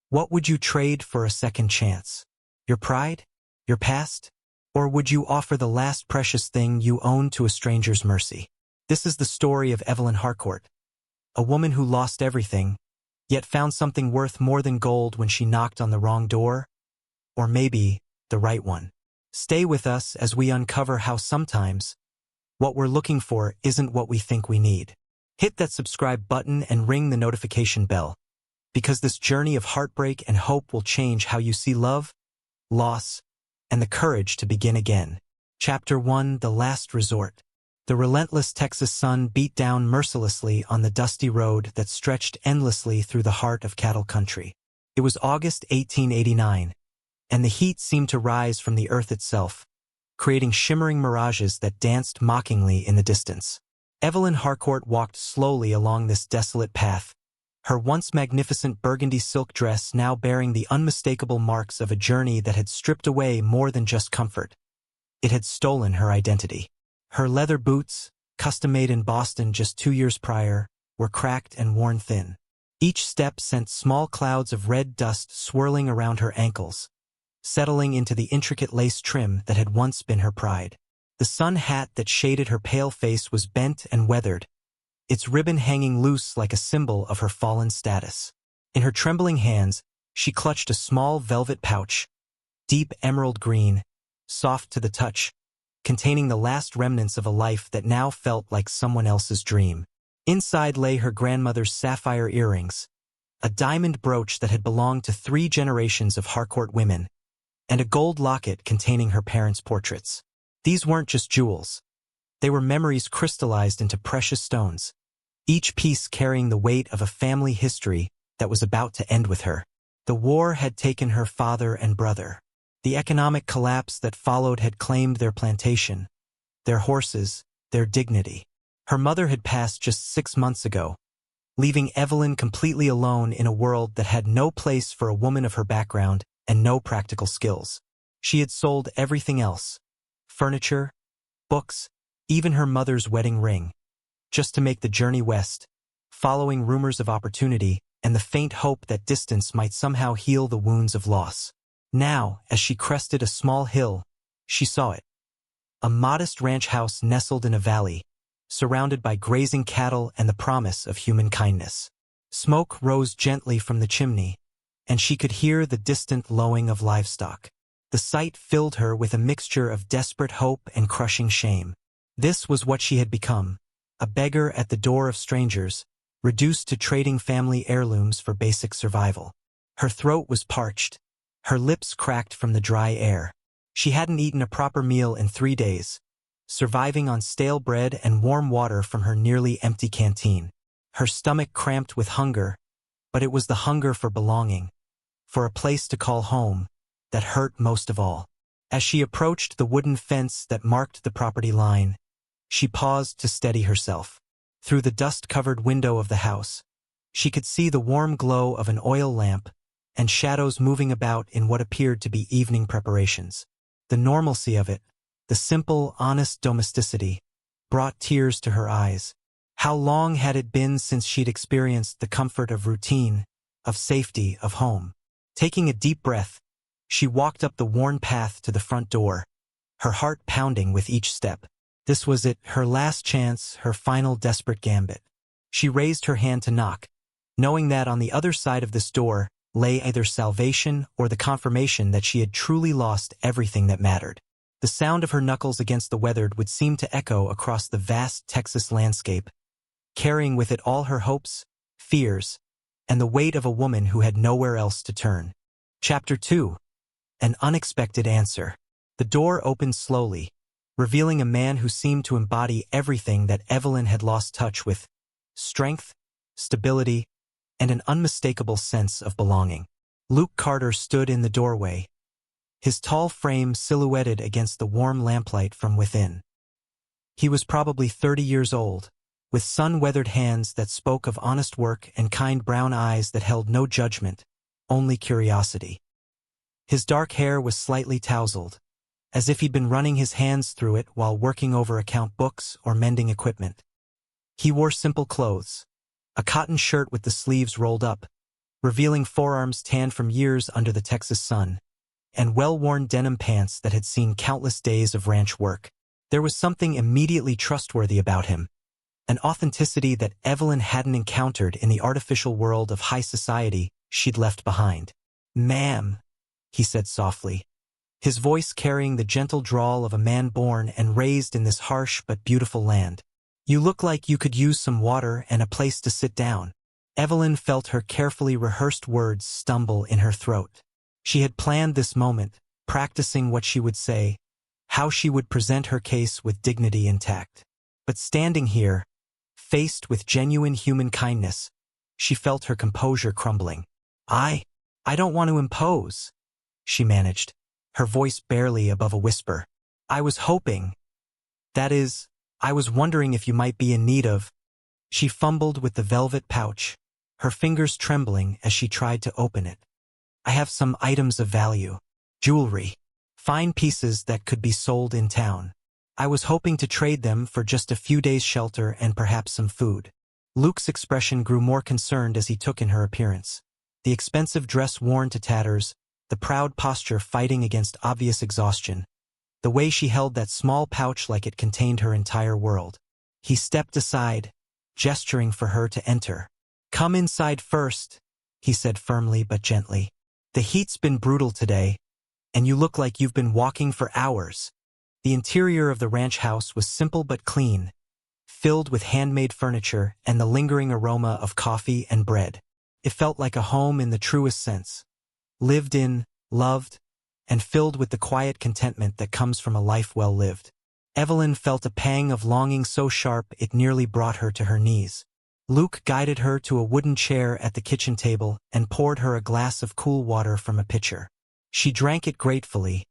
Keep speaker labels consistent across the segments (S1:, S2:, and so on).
S1: What would you trade for a second chance? Your pride? Your past? Or would you offer the last precious thing you own to a stranger's mercy? This is the story of Evelyn Harcourt, a woman who lost everything, yet found something worth more than gold when she knocked on the wrong door, or maybe the right one. Stay with us as we uncover how sometimes what we're looking for isn't what we think we need. Hit that subscribe button and ring the notification bell, because this journey of heartbreak and hope will change how you see love, loss, and the courage to begin again. Chapter 1: The Last Resort. The relentless Texas sun beat down mercilessly on the dusty road that stretched endlessly through the heart of cattle country. It was August 1889, and the heat seemed to rise from the earth itself, creating shimmering mirages that danced mockingly in the distance. Evelyn Harcourt walked slowly along this desolate path, her once magnificent burgundy silk dress now bearing the unmistakable marks of a journey that had stripped away more than just comfort. It had stolen her identity. Her leather boots, custom-made in Boston just 2 years prior, were cracked and worn thin. Each step sent small clouds of red dust swirling around her ankles, settling into the intricate lace trim that had once been her pride. The sun hat that shaded her pale face was bent and weathered, its ribbon hanging loose like a symbol of her fallen status. In her trembling hands, she clutched a small velvet pouch, deep emerald green, soft to the touch, containing the last remnants of a life that now felt like someone else's dream. Inside lay her grandmother's sapphire earrings, a diamond brooch that had belonged to 3 generations of Harcourt women, and a gold locket containing her parents' portraits. These weren't just jewels. They were memories crystallized into precious stones, each piece carrying the weight of a family history that was about to end with her. The war had taken her father and brother. The economic collapse that followed had claimed their plantation, their horses, their dignity. Her mother had passed just 6 months ago, leaving Evelyn completely alone in a world that had no place for a woman of her background and no practical skills. She had sold everything else, furniture, books, even her mother's wedding ring, just to make the journey west, following rumors of opportunity and the faint hope that distance might somehow heal the wounds of loss. Now, as she crested a small hill, she saw it. A modest ranch house nestled in a valley, surrounded by grazing cattle and the promise of human kindness. Smoke rose gently from the chimney, and she could hear the distant lowing of livestock. The sight filled her with a mixture of desperate hope and crushing shame. This was what she had become, a beggar at the door of strangers, reduced to trading family heirlooms for basic survival. Her throat was parched, her lips cracked from the dry air. She hadn't eaten a proper meal in 3 days, surviving on stale bread and warm water from her nearly empty canteen. Her stomach cramped with hunger, but it was the hunger for belonging, for a place to call home, that hurt most of all. As she approached the wooden fence that marked the property line, she paused to steady herself. Through the dust-covered window of the house, she could see the warm glow of an oil lamp and shadows moving about in what appeared to be evening preparations. The normalcy of it, the simple, honest domesticity, brought tears to her eyes. How long had it been since she'd experienced the comfort of routine, of safety, of home? Taking a deep breath, she walked up the worn path to the front door, her heart pounding with each step. This was it, her last chance, her final desperate gambit. She raised her hand to knock, knowing that on the other side of this door lay either salvation or the confirmation that she had truly lost everything that mattered. The sound of her knuckles against the weathered wood seemed to echo across the vast Texas landscape, carrying with it all her hopes, fears, and the weight of a woman who had nowhere else to turn. Chapter 2: An Unexpected Answer. The door opened slowly, revealing a man who seemed to embody everything that Evelyn had lost touch with: strength, stability, and an unmistakable sense of belonging. Luke Carter stood in the doorway, his tall frame silhouetted against the warm lamplight from within. He was probably 30 years old, with sun-weathered hands that spoke of honest work and kind brown eyes that held no judgment, only curiosity. His dark hair was slightly tousled, as if he'd been running his hands through it while working over account books or mending equipment. He wore simple clothes, a cotton shirt with the sleeves rolled up, revealing forearms tanned from years under the Texas sun, and well-worn denim pants that had seen countless days of ranch work. There was something immediately trustworthy about him, an authenticity that Evelyn hadn't encountered in the artificial world of high society she'd left behind. "Ma'am," he said softly, his voice carrying the gentle drawl of a man born and raised in this harsh but beautiful land. "You look like you could use some water and a place to sit down." Evelyn felt her carefully rehearsed words stumble in her throat. She had planned this moment, practicing what she would say, how she would present her case with dignity intact. But standing here, faced with genuine human kindness, she felt her composure crumbling. I don't want to impose," she managed, her voice barely above a whisper. "I was hoping. That is, I was wondering if you might be in need of—" She fumbled with the velvet pouch, her fingers trembling as she tried to open it. "I have some items of value. Jewelry. Fine pieces that could be sold in town. I was hoping to trade them for just a few days' shelter and perhaps some food." Luke's expression grew more concerned as he took in her appearance. The expensive dress worn to tatters, the proud posture fighting against obvious exhaustion, the way she held that small pouch like it contained her entire world. He stepped aside, gesturing for her to enter. "Come inside first," he said firmly but gently. "The heat's been brutal today, and you look like you've been walking for hours." The interior of the ranch house was simple but clean, filled with handmade furniture and the lingering aroma of coffee and bread. It felt like a home in the truest sense, lived in, loved, and filled with the quiet contentment that comes from a life well lived. Evelyn felt a pang of longing so sharp it nearly brought her to her knees. Luke guided her to a wooden chair at the kitchen table and poured her a glass of cool water from a pitcher. She drank it gratefully,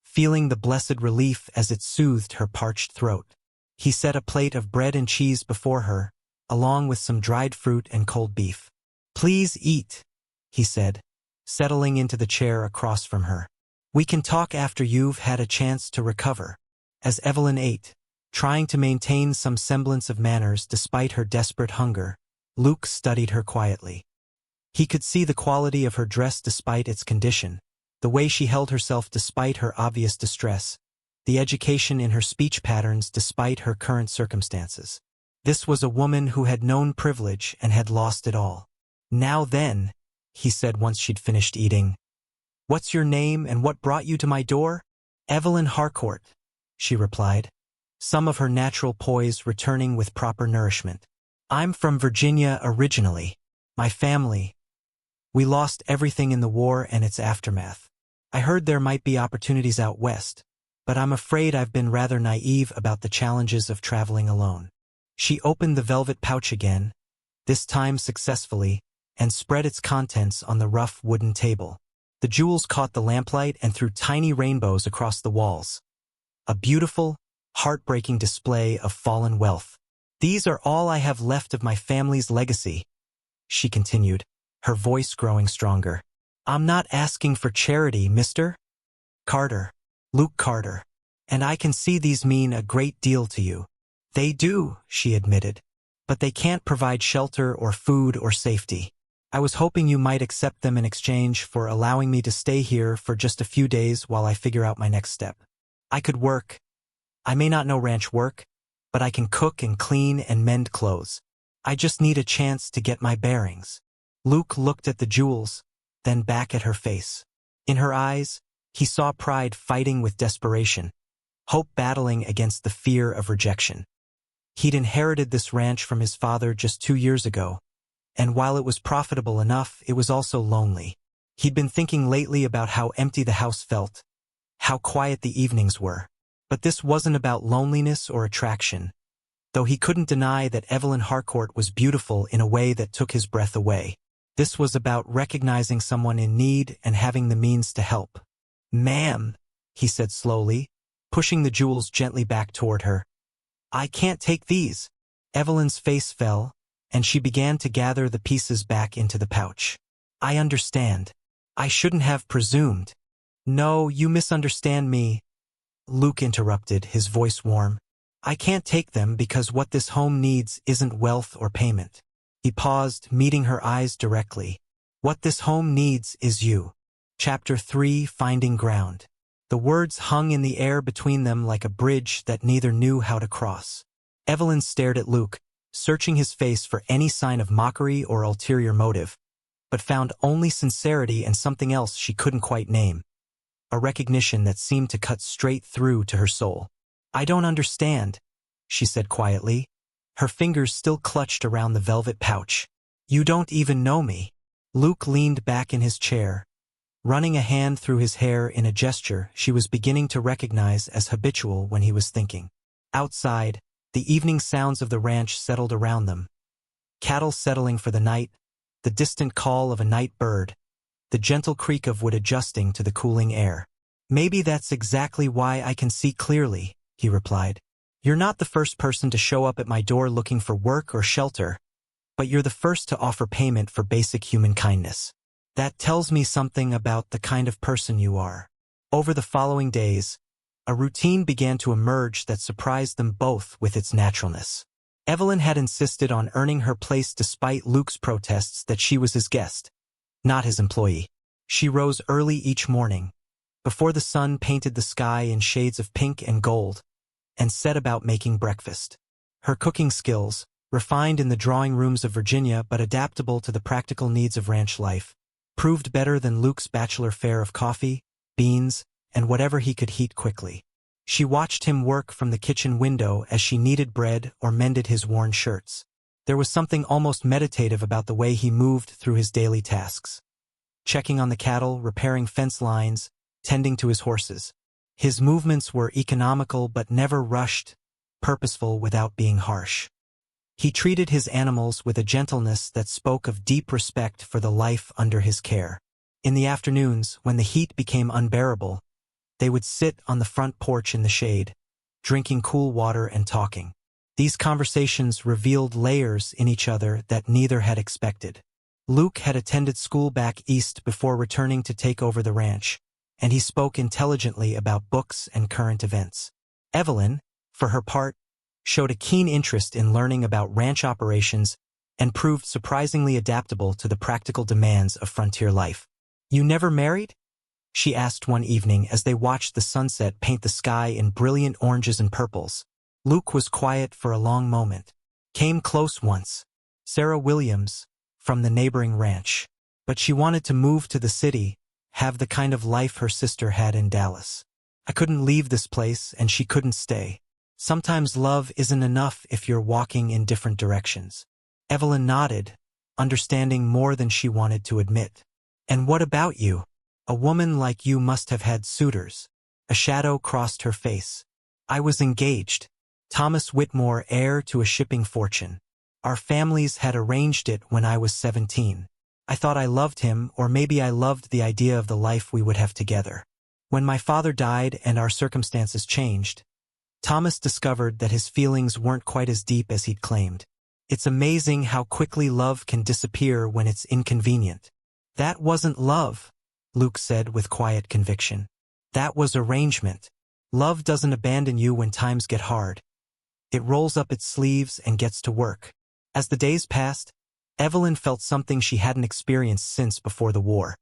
S1: feeling the blessed relief as it soothed her parched throat. He set a plate of bread and cheese before her, along with some dried fruit and cold beef. "Please eat," he said, settling into the chair across from her. "We can talk after you've had a chance to recover." As Evelyn ate, trying to maintain some semblance of manners despite her desperate hunger, Luke studied her quietly. He could see the quality of her dress despite its condition, the way she held herself despite her obvious distress, the education in her speech patterns despite her current circumstances. This was a woman who had known privilege and had lost it all. "Now then," he said once she'd finished eating. "What's your name and what brought you to my door?" "Evelyn Harcourt," she replied, some of her natural poise returning with proper nourishment. "I'm from Virginia originally. My family. We lost everything in the war and its aftermath. I heard there might be opportunities out west, but I'm afraid I've been rather naive about the challenges of traveling alone." She opened the velvet pouch again, this time successfully, and spread its contents on the rough wooden table. The jewels caught the lamplight and threw tiny rainbows across the walls. A beautiful, heartbreaking display of fallen wealth. "These are all I have left of my family's legacy," she continued, her voice growing stronger. "I'm not asking for charity, Mr. Carter. Luke Carter. And I can see these mean a great deal to you." "They do," she admitted. "But they can't provide shelter or food or safety. I was hoping you might accept them in exchange for allowing me to stay here for just a few days while I figure out my next step. I could work. I may not know ranch work, but I can cook and clean and mend clothes. I just need a chance to get my bearings." Luke looked at the jewels, then back at her face. In her eyes, he saw pride fighting with desperation, hope battling against the fear of rejection. He'd inherited this ranch from his father just 2 years ago, and while it was profitable enough, it was also lonely. He'd been thinking lately about how empty the house felt, how quiet the evenings were. But this wasn't about loneliness or attraction, though he couldn't deny that Evelyn Harcourt was beautiful in a way that took his breath away. This was about recognizing someone in need and having the means to help. "Ma'am," he said slowly, pushing the jewels gently back toward her. "I can't take these." Evelyn's face fell, and she began to gather the pieces back into the pouch. "I understand. I shouldn't have presumed." "No, you misunderstand me," Luke interrupted, his voice warm. "I can't take them because what this home needs isn't wealth or payment." He paused, meeting her eyes directly. What this home needs is you. Chapter 3, Finding Ground. The words hung in the air between them like a bridge that neither knew how to cross. Evelyn stared at Luke, searching his face for any sign of mockery or ulterior motive, but found only sincerity and something else she couldn't quite name. A recognition that seemed to cut straight through to her soul. "I don't understand," she said quietly, her fingers still clutched around the velvet pouch. "You don't even know me." Luke leaned back in his chair, running a hand through his hair in a gesture she was beginning to recognize as habitual when he was thinking. Outside, the evening sounds of the ranch settled around them. Cattle settling for the night, the distant call of a night bird, the gentle creak of wood adjusting to the cooling air. "Maybe that's exactly why I can see clearly," he replied. "You're not the first person to show up at my door looking for work or shelter, but you're the first to offer payment for basic human kindness. That tells me something about the kind of person you are." Over the following days, a routine began to emerge that surprised them both with its naturalness. Evelyn had insisted on earning her place despite Luke's protests that she was his guest, not his employee. She rose early each morning, before the sun painted the sky in shades of pink and gold, and set about making breakfast. Her cooking skills, refined in the drawing rooms of Virginia but adaptable to the practical needs of ranch life, proved better than Luke's bachelor fare of coffee, beans, and whatever he could heat quickly. She watched him work from the kitchen window as she kneaded bread or mended his worn shirts. There was something almost meditative about the way he moved through his daily tasks. Checking on the cattle, repairing fence lines, tending to his horses. His movements were economical but never rushed, purposeful without being harsh. He treated his animals with a gentleness that spoke of deep respect for the life under his care. In the afternoons, when the heat became unbearable, they would sit on the front porch in the shade, drinking cool water and talking. These conversations revealed layers in each other that neither had expected. Luke had attended school back east before returning to take over the ranch, and he spoke intelligently about books and current events. Evelyn, for her part, showed a keen interest in learning about ranch operations and proved surprisingly adaptable to the practical demands of frontier life. "You never married?" she asked one evening as they watched the sunset paint the sky in brilliant oranges and purples. Luke was quiet for a long moment. "Came close once. Sarah Williams, from the neighboring ranch. But she wanted to move to the city, have the kind of life her sister had in Dallas. I couldn't leave this place and she couldn't stay. Sometimes love isn't enough if you're walking in different directions." Evelyn nodded, understanding more than she wanted to admit. "And what about you? A woman like you must have had suitors." A shadow crossed her face. "I was engaged. Thomas Whitmore, heir to a shipping fortune. Our families had arranged it when I was 17. I thought I loved him, or maybe I loved the idea of the life we would have together. When my father died and our circumstances changed, Thomas discovered that his feelings weren't quite as deep as he'd claimed. It's amazing how quickly love can disappear when it's inconvenient." "That wasn't love," Luke said with quiet conviction. "That was arrangement. Love doesn't abandon you when times get hard. It rolls up its sleeves and gets to work." As the days passed, Evelyn felt something she hadn't experienced since before the war.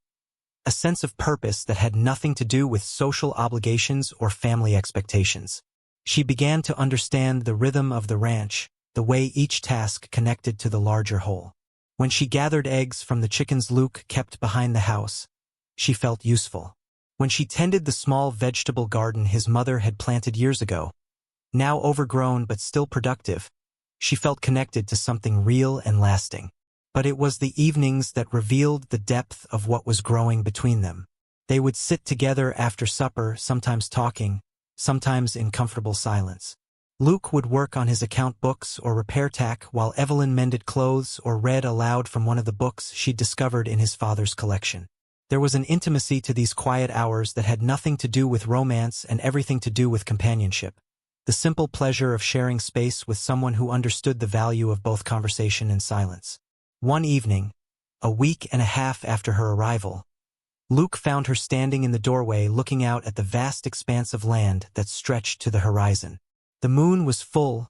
S1: A sense of purpose that had nothing to do with social obligations or family expectations. She began to understand the rhythm of the ranch, the way each task connected to the larger whole. When she gathered eggs from the chickens Luke kept behind the house, she felt useful. When she tended the small vegetable garden his mother had planted years ago, now overgrown but still productive, she felt connected to something real and lasting. But it was the evenings that revealed the depth of what was growing between them. They would sit together after supper, sometimes talking, sometimes in comfortable silence. Luke would work on his account books or repair tack while Evelyn mended clothes or read aloud from one of the books she'd discovered in his father's collection. There was an intimacy to these quiet hours that had nothing to do with romance and everything to do with companionship. The simple pleasure of sharing space with someone who understood the value of both conversation and silence. One evening, a week and a half after her arrival, Luke found her standing in the doorway looking out at the vast expanse of land that stretched to the horizon. The moon was full,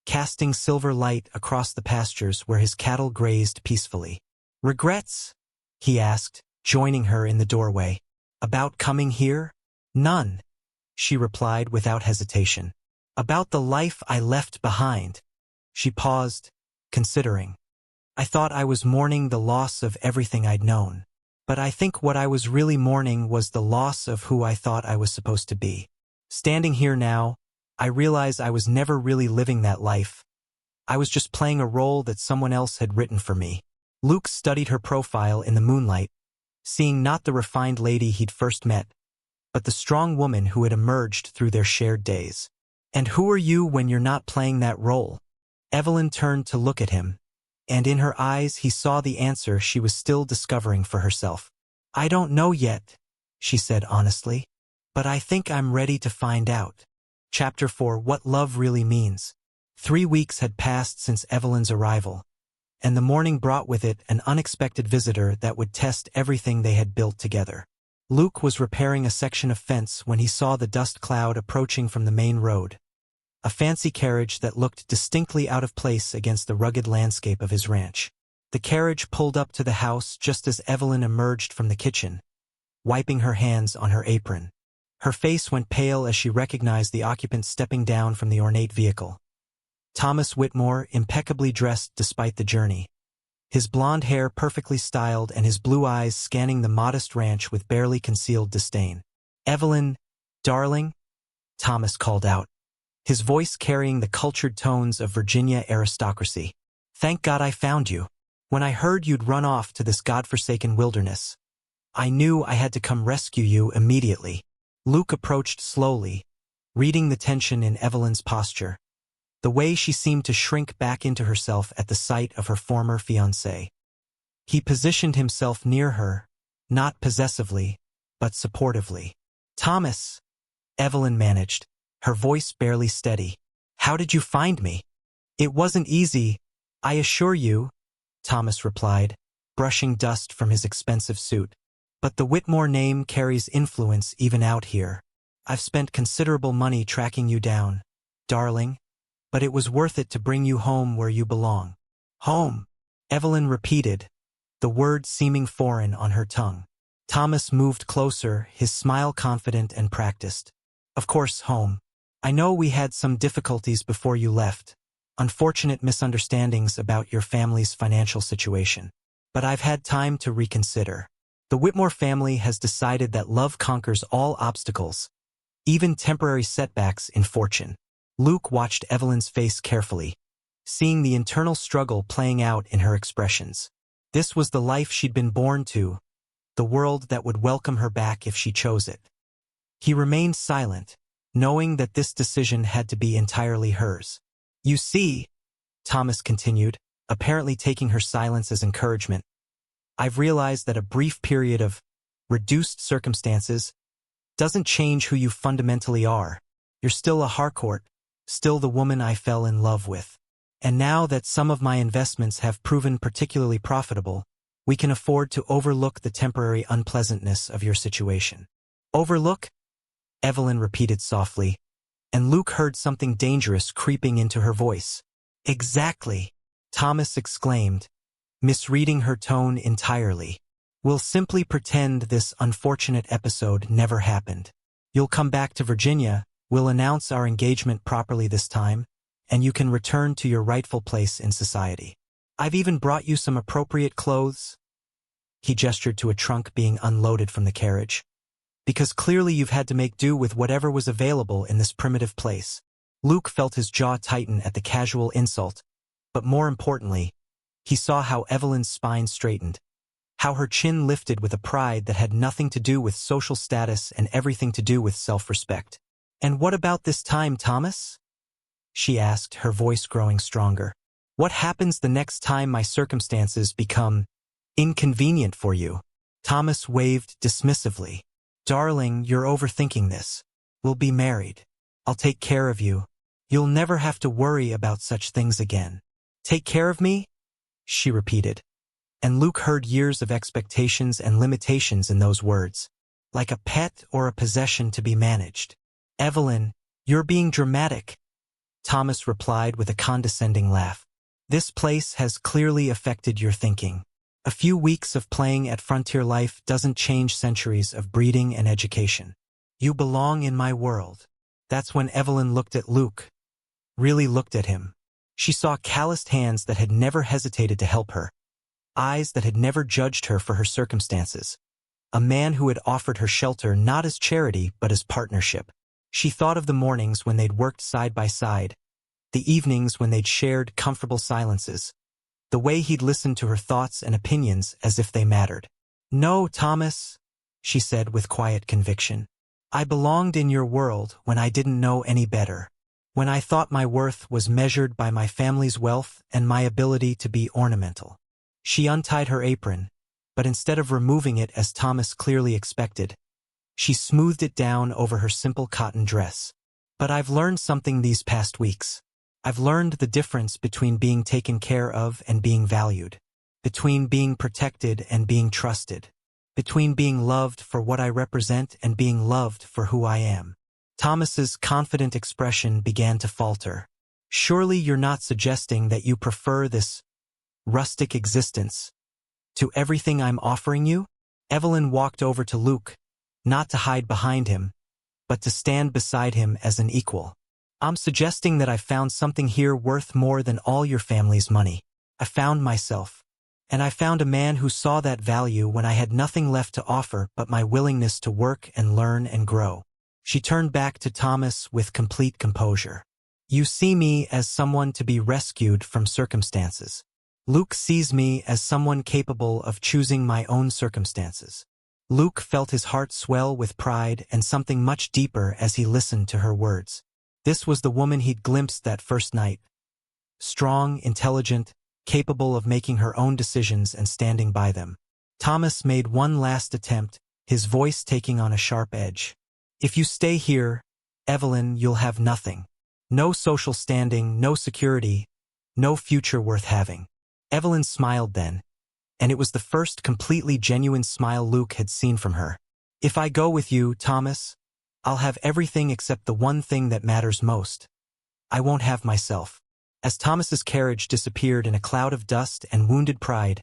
S1: casting silver light across the pastures where his cattle grazed peacefully. "Regrets?" he asked, joining her in the doorway. About coming here? None, she replied without hesitation. About the life I left behind. She paused, considering. I thought I was mourning the loss of everything I'd known. But I think what I was really mourning was the loss of who I thought I was supposed to be. Standing here now, I realize I was never really living that life. I was just playing a role that someone else had written for me. Luke studied her profile in the moonlight, seeing not the refined lady he'd first met, but the strong woman who had emerged through their shared days. And who are you when you're not playing that role? Evelyn turned to look at him, and in her eyes he saw the answer she was still discovering for herself. I don't know yet, she said honestly, but I think I'm ready to find out. Chapter 4: What Love Really Means. 3 weeks had passed since Evelyn's arrival, and the morning brought with it an unexpected visitor that would test everything they had built together. Luke was repairing a section of fence when he saw the dust cloud approaching from the main road, a fancy carriage that looked distinctly out of place against the rugged landscape of his ranch. The carriage pulled up to the house just as Evelyn emerged from the kitchen, wiping her hands on her apron. Her face went pale as she recognized the occupant stepping down from the ornate vehicle. Thomas Whitmore, impeccably dressed despite the journey, his blonde hair perfectly styled and his blue eyes scanning the modest ranch with barely concealed disdain. Evelyn, darling, Thomas called out, his voice carrying the cultured tones of Virginia aristocracy. Thank God I found you. When I heard you'd run off to this godforsaken wilderness, I knew I had to come rescue you immediately. Luke approached slowly, reading the tension in Evelyn's posture, the way she seemed to shrink back into herself at the sight of her former fiancé. He positioned himself near her, not possessively, but supportively. Thomas, Evelyn managed, her voice barely steady. How did you find me? It wasn't easy, I assure you, Thomas replied, brushing dust from his expensive suit. But the Whitmore name carries influence even out here. I've spent considerable money tracking you down, darling, but it was worth it to bring you home where you belong. Home, Evelyn repeated, the word seeming foreign on her tongue. Thomas moved closer, his smile confident and practiced. Of course, home. I know we had some difficulties before you left, unfortunate misunderstandings about your family's financial situation. But I've had time to reconsider. The Whitmore family has decided that love conquers all obstacles, even temporary setbacks in fortune. Luke watched Evelyn's face carefully, seeing the internal struggle playing out in her expressions. This was the life she'd been born to, the world that would welcome her back if she chose it. He remained silent, knowing that this decision had to be entirely hers. You see, Thomas continued, apparently taking her silence as encouragement, I've realized that a brief period of reduced circumstances doesn't change who you fundamentally are. You're still a Harcourt, still the woman I fell in love with. And now that some of my investments have proven particularly profitable, we can afford to overlook the temporary unpleasantness of your situation. Overlook? Evelyn repeated softly, and Luke heard something dangerous creeping into her voice. Exactly, Thomas exclaimed, misreading her tone entirely. We'll simply pretend this unfortunate episode never happened. You'll come back to Virginia, we'll announce our engagement properly this time, and you can return to your rightful place in society. I've even brought you some appropriate clothes. He gestured to a trunk being unloaded from the carriage. Because clearly you've had to make do with whatever was available in this primitive place. Luke felt his jaw tighten at the casual insult, but more importantly, he saw how Evelyn's spine straightened, how her chin lifted with a pride that had nothing to do with social status and everything to do with self-respect. And what about this time, Thomas? She asked, her voice growing stronger. What happens the next time my circumstances become inconvenient for you? Thomas waved dismissively. Darling, you're overthinking this. We'll be married. I'll take care of you. You'll never have to worry about such things again. Take care of me? She repeated. And Luke heard years of expectations and limitations in those words, like a pet or a possession to be managed. Evelyn, you're being dramatic, Thomas replied with a condescending laugh. This place has clearly affected your thinking. A few weeks of playing at frontier life doesn't change centuries of breeding and education. You belong in my world. That's when Evelyn looked at Luke. Really looked at him. She saw calloused hands that had never hesitated to help her. Eyes that had never judged her for her circumstances. A man who had offered her shelter not as charity but as partnership. She thought of the mornings when they'd worked side by side, the evenings when they'd shared comfortable silences, the way he'd listened to her thoughts and opinions as if they mattered. "No, Thomas," she said with quiet conviction. "I belonged in your world when I didn't know any better, when I thought my worth was measured by my family's wealth and my ability to be ornamental." She untied her apron, but instead of removing it as Thomas clearly expected, she smoothed it down over her simple cotton dress. "But I've learned something these past weeks. I've learned the difference between being taken care of and being valued, between being protected and being trusted, between being loved for what I represent and being loved for who I am." Thomas's confident expression began to falter. "Surely you're not suggesting that you prefer this rustic existence to everything I'm offering you?" Evelyn walked over to Luke, not to hide behind him, but to stand beside him as an equal. "I'm suggesting that I found something here worth more than all your family's money. I found myself. And I found a man who saw that value when I had nothing left to offer but my willingness to work and learn and grow." She turned back to Thomas with complete composure. "You see me as someone to be rescued from circumstances. Luke sees me as someone capable of choosing my own circumstances." Luke felt his heart swell with pride and something much deeper as he listened to her words. This was the woman he'd glimpsed that first night. Strong, intelligent, capable of making her own decisions and standing by them. Thomas made one last attempt, his voice taking on a sharp edge. "If you stay here, Evelyn, you'll have nothing. No social standing, no security, no future worth having." Evelyn smiled then, and it was the first completely genuine smile Luke had seen from her. "If I go with you, Thomas, I'll have everything except the one thing that matters most. I won't have myself." As Thomas's carriage disappeared in a cloud of dust and wounded pride,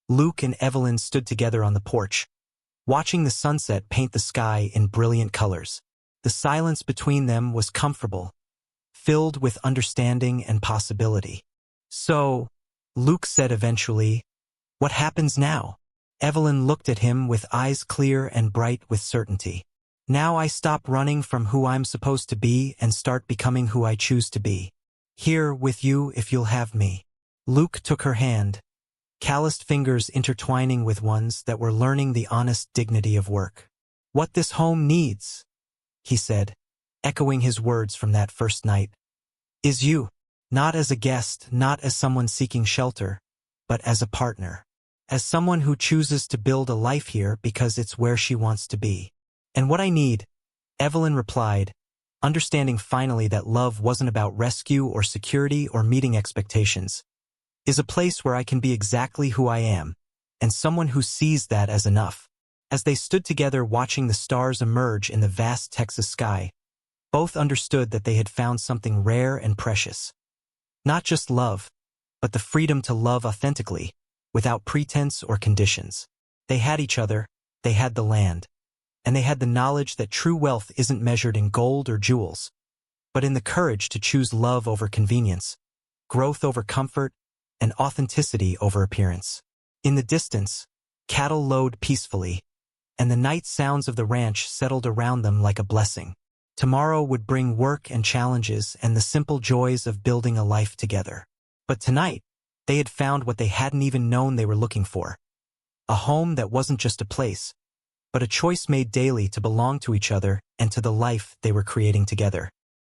S1: Luke and Evelyn stood together on the porch, watching the sunset paint the sky in brilliant colors. The silence between them was comfortable, filled with understanding and possibility. "So," Luke said eventually, "what happens now?" Evelyn looked at him with eyes clear and bright with certainty. "Now I stop running from who I'm supposed to be and start becoming who I choose to be. Here with you if you'll have me." Luke took her hand, calloused fingers intertwining with ones that were learning the honest dignity of work. "What this home needs," he said, echoing his words from that first night, "is you. Not as a guest, not as someone seeking shelter, but as a partner. As someone who chooses to build a life here because it's where she wants to be." "And what I need," Evelyn replied, understanding finally that love wasn't about rescue or security or meeting expectations, "is a place where I can be exactly who I am, and someone who sees that as enough." As they stood together watching the stars emerge in the vast Texas sky, both understood that they had found something rare and precious. Not just love, but the freedom to love authentically, without pretense or conditions. They had each other, they had the land, and they had the knowledge that true wealth isn't measured in gold or jewels, but in the courage to choose love over convenience, growth over comfort, and authenticity over appearance. In the distance, cattle lowed peacefully, and the night sounds of the ranch settled around them like a blessing. Tomorrow would bring work and challenges and the simple joys of building a life together. But tonight, they had found what they hadn't even known they were looking for. A home that wasn't just a place, but a choice made daily to belong to each other and to the life they were creating together.